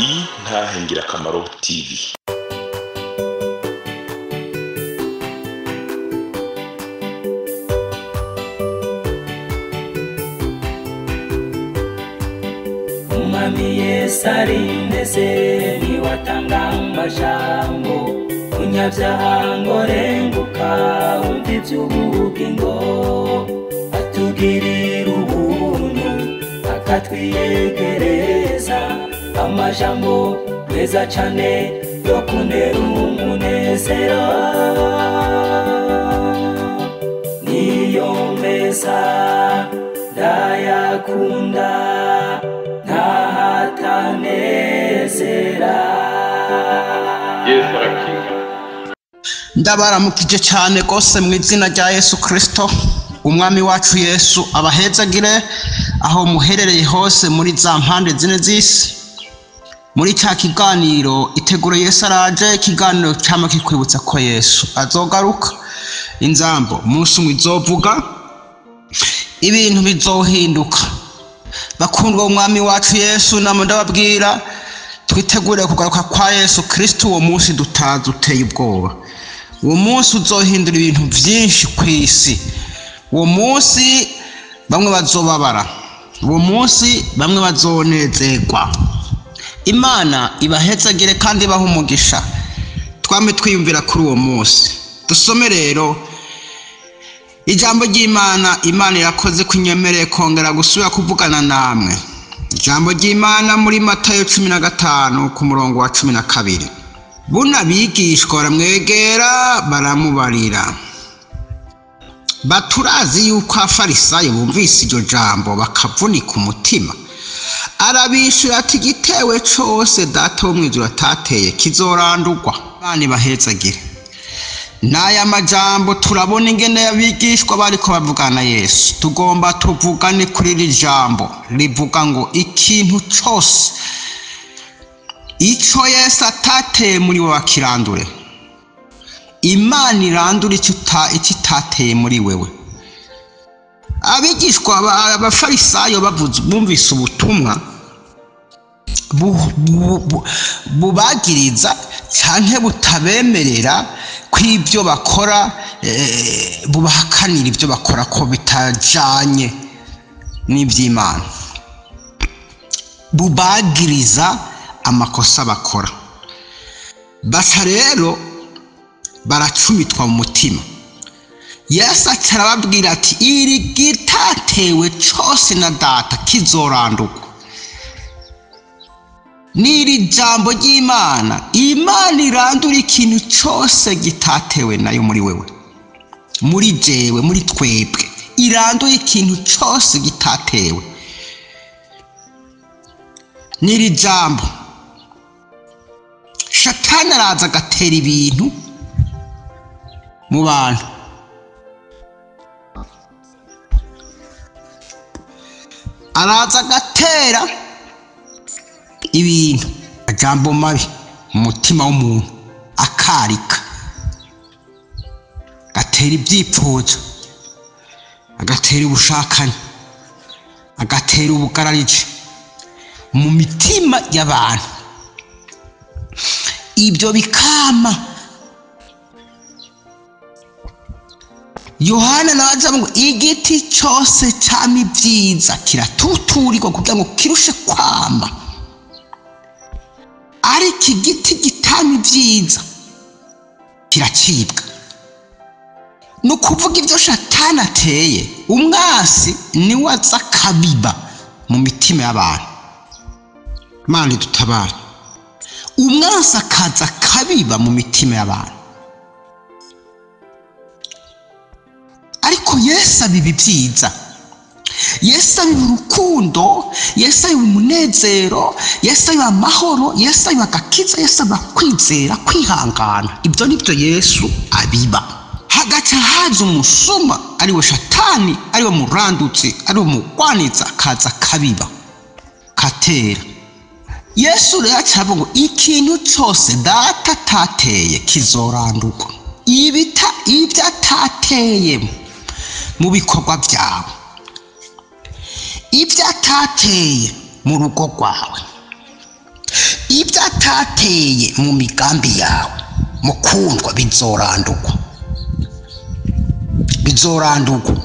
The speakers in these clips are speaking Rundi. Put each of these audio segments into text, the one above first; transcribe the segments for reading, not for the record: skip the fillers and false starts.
Intahengirakamaro TV. Umwami Yesu arindeze niwatanga amajambo unyabyaha ngo renguka wumva iby'ubugingo atugirira ubuntu akatwiyegereza amajambo meza cyane yo kunera umunezero niyo meza ndayakunda ntahatanezera. Ndabaramukije cyane gose mu izina rya Yesu Kristo umwami wacu Yesu abahezagire aho muherereye hose muri za mpande zine z'isi. Muri cya kiganiro iteguro Yesu araje, ikiganiro cyama kikwibutsa ko Yesu azogaruka, inzambo umunsi umwe izovuga, ibintu bizohinduka. Bakundwa umwami wacu Yesu, namwe ndababwira twitegure kugaruka kwa Yesu Kristo. Uwo munsi dutazi uteye ubwoba, uwo munsi uzohindura ibintu byinshi ku isi. Uwo munsi bamwe bazobabara, uwo munsi bamwe bazonezerwa. Imana ibahezagire kandi ibahe umugisha. Twame twiyumvira kuri uwo munsi. Dusome rero ijambo ry'Imana. Imana irakoze kunyemereye kongera gusubira kuvugana namwe. Ijambo ry'Imana muri Matayo 15 ku murongo wa 12. Buna bigishwa baramwegera baramubarira baturazi yuko Afarisayo bumvise iryo jambo bakavunika umutima. Arabishura ati igitewe cyose data wo mwijuru atateye kizorandurwa. Bani bahezagire. Naya majambo turabona ingene yabigishwa bariko bavugana Yesu. Tugomba tuvugane kuri iri jambo rivuga ngo ikintu cyose ico Yesu atateye muri wowe akirandure. Imana irandura icyo itateye muri wewe. Abigishwa abafarisayo bumvise ubutumwa bubagiriza canke butabemerera kw'ibyo bakora, bubahakanira ibyo bakora ko bitajanye n'ivy'Imana, bubagiriza amakosa bakora. Basa rero baracumitwa mu mutima. Yesu arababwira ati iri gitatewe cyose na data kizorandurwa. Niri jambo ry'Imana. Imana irandura ikintu cyose gitatewe nayo muri wewe, muri jewe, muri twebwe. Irandura ikintu cyose gitatewe. Niri jambo Shatani araza agatera ibintu mu bantu. Araza agatera ibintu ajambo mabi mu mutima w'umuntu, akarika, agatera ibyipfuzo, agatera ubushakanye, agatera ubugararije mu mitima y'abantu. Ibyo bikama Yohana naza ngo igiti cyose cyami byiza kiratuturirwa kugira ngo kirushe kwama, ariko igiti gitami byiza kiracibwa. No kuvuga ibyo Shatani ateye, umwasi ni waza kabiba mu mitima y'abantu. Imana dutabara. Umwasi akaza kabiba mu mitima y'abantu, ariko Yesu abiba byiza. Yesu abiba urukundo, Yesu abiba umunezero, Yesu abiba amahoro, Yesu abiba agakiza, Yesu abiba kwizera, kwihangana. Ibyo nibyo Yesu abiba. Hagaca haza umusuma ariwe Shatani, ariwe murandutsi, ariwe mugwaniza, akaza kabiba katera. Yesu rero acavuga ngo ikintu cyose data atateye kizorandurwa. Ibyo atateye mu bikorwa byawe, ibyo atateye mu rugo rwawe, ibyo atateye mu migambi yawe mukundwa bizorandurwa.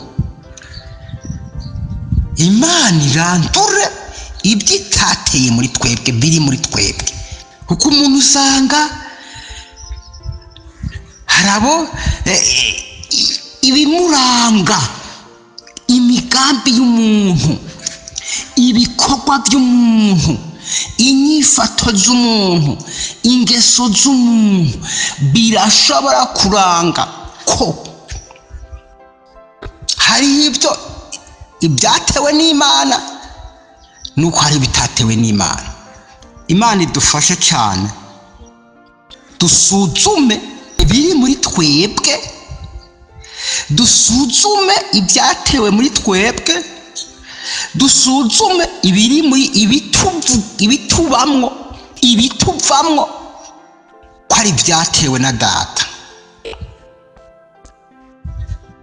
Imana irandure ibyo itateye muri twebwe, biri muri twebwe. Kuko umuntu usanga harabo ibimuranga, imigambi y'umuntu, ibikorwa by'umuntu, inyifato z'umuntu, ingeso z'umuntu birashobora kuranga ko hari ibyo ibyatewe n'Imana nuko hari bitatewe n'Imana. Imana idufashe cyane dusuzume ibiri muri twebwe, dusuzume ibyatewe muri twebwe, dusuzume ibiri muri ibitubamwo, ibituvamwo ko ari byatewe na Data.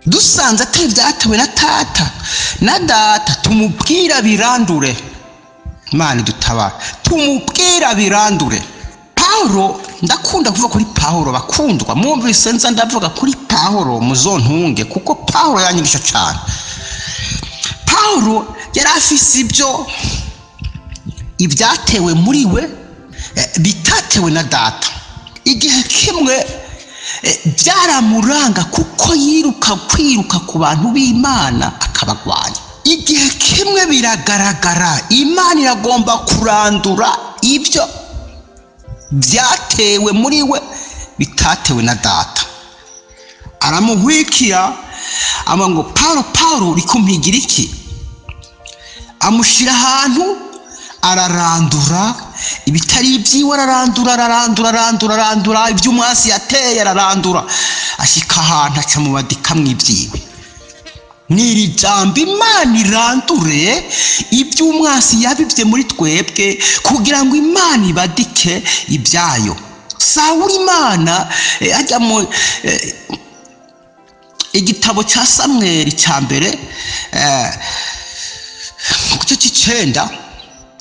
Dusanze atari byatewe na Data tumubwira birandure. Imana idutabara, tumubwira birandure. Paulo, ndakunda kuvuga kuri Paulo bakundwa, mwumvise nza ndavuga kuri Paulo muzontunge kuko Paulo yanyigisha cyane. Paulo yari afise ibyatewe muri we bitatewe na Data. Igihe kimwe byaramuranga kuko kwiruka ku bantu b'Imana akabagwanya. Igihe kimwe biragaragara Imana iragomba kurandura ibyo byatewe muri we bitatewe na Data. Aramuhwikira ngo Paulo uri kumpigira iki? Amushira ahantu ararandura ibitari ibyiwe, ararandura iby'umwasi yateye, ararandura ashika ahantu aca mu badikamwe ibyiwe. Niri jambo Imana irandure iby'umwasi yabibye muri twebwe kugira ngo Imana ibadike ibyayo. Sawuli Imana ajya mu igitabo cya Samweli cya mbere ku gice cy'icenda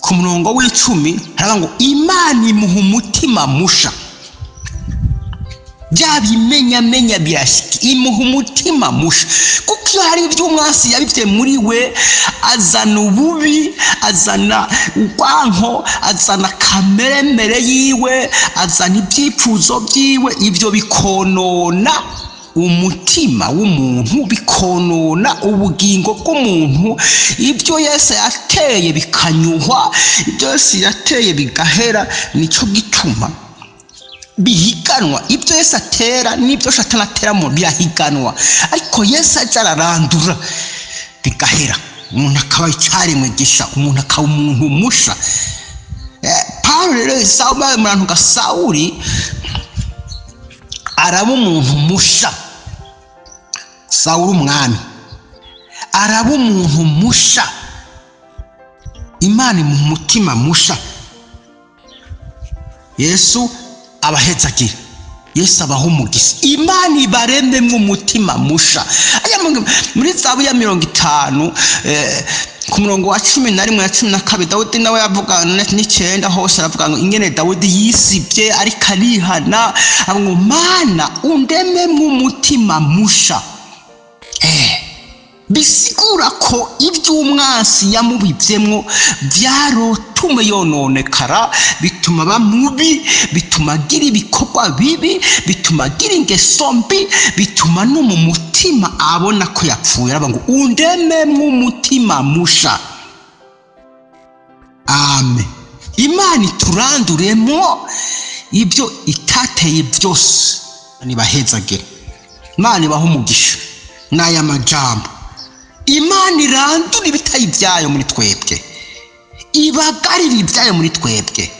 ku murongo w'10 haravuga ngo Imana imuha umutima musha. Byabimenya birashika, imuha umutima musha. Kuko hari iby'umwasi yabivye muri we, azana ububi, azana urwanko, azana kameremere yiwe, azana ibyipfuzo byiwe, ibyo bikonona umutima w'umuntu, bikonona ubugingo bw'umuntu. Ibyo Yesu yateye bikanyuhwa, ibyo Yesu yateye bigahera. Nico gituma bihiganwa. Ibyo Yesu atera n'ibyo Satani ateramo birahiganwa, ariko Yesu ararandura bigahera. Umuntu akaba icyaremwe gisha, umuntu akaba umuntu musha. Paulo rero Sawuli araba umuntu musha. Sawuli umwami araba umuntu musha. Imana mu mutima musha. Yesu abahezagira, Yesu abaha umugisha. Imana ibarembe mu mutima musha. Muri Zaburi ya 50 ku murongo wa 11 na 12 Dawudi nawe yavuga n'icenda hose aravuga ngo ingene Dawudi yisibye ariko arihana, ngo Mana undeme mu mutima musha. Bisigura ko iby'umwasi yamubivyemwo byarotume yononekara, bituma bamubi, bituma gira ibikorwa bibi, bituma gira ingeso mbi, bituma no mu mutima abona ko yapfuye. Aravuga ngo undeme mu mutima musha. Amen. Imana ituranduremo ibyo itateye byose. Nibahezagire, Imana ibaha umugisha n'aya majambo. Imana irandura ibitayi byayo muri twebwe, ibagarira ibyayo muri twebwe,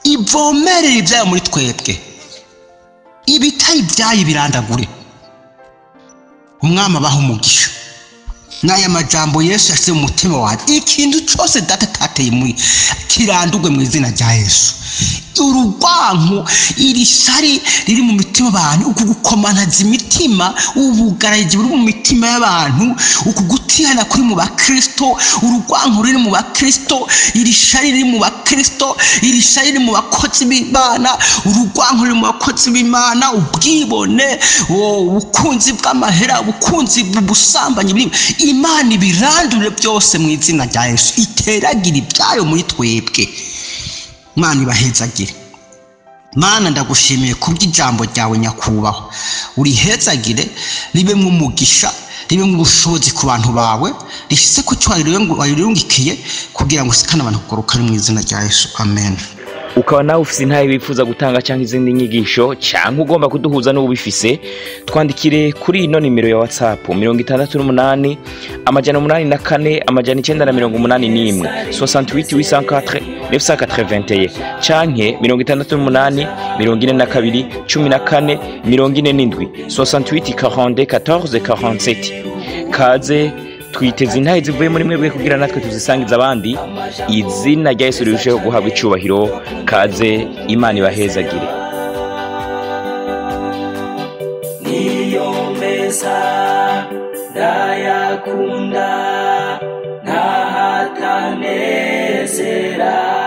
ivomerera ibyayo muri twebwe, ibitayi byayo birandagure. Umwami abaha umugisha n'aya majambo Yesu yashyize mu mutima wawe. Ikintu cyose Data atateye muri kirandurwe mu izina rya Yesu. urugwanko iri shari riri mu mitima y'abantu, uku gukomanaza imitima, ubugaraji buri mu mitima y'abantu, uku gutihana kuri mu bakristo, urugwanko ruri mu bakristo, iri shari riri mu bakristo, iri shari riri mu bakozi b'Imana, urugwanko ruri mu bakozi b'Imana, ubwibone, ubukunzi bw'amahera, ubukunzi bw'ubusambanyi, Imana ibirandure byose mu izina rya Yesu, iteragira ibyayo muri twebwe. Mana ibahezagire. Mana ndagushimiye kubw'ijambo ryawe nyakubahwa, urihezagire ribe mu mugisha, ribe mu bushobozi ku bantu bawe, rishitse ku cyubahiro wayirungikiye kugira ngo usikane abantu kuguruka mu izina rya Yesu, amen. Ukaba nawe ufise intahe wifuza gutanga cyangwa izindi nyigisho cyangwa ugomba kuduhuza n'ubifise, twandikire kuri ino nimero ya WhatsApp 68 884 981 68 804 981 canke 68 42 14 47 68 42 14 47. Kaze twiteze intahe zivuye muri mwebwe kugira natwe tuzisangiza abandi, izina rya Yesu rirusheho guhabwa icubahiro. Kaze, Imana ibahezagire. Niyo meza ndayakunda ntahatanezera.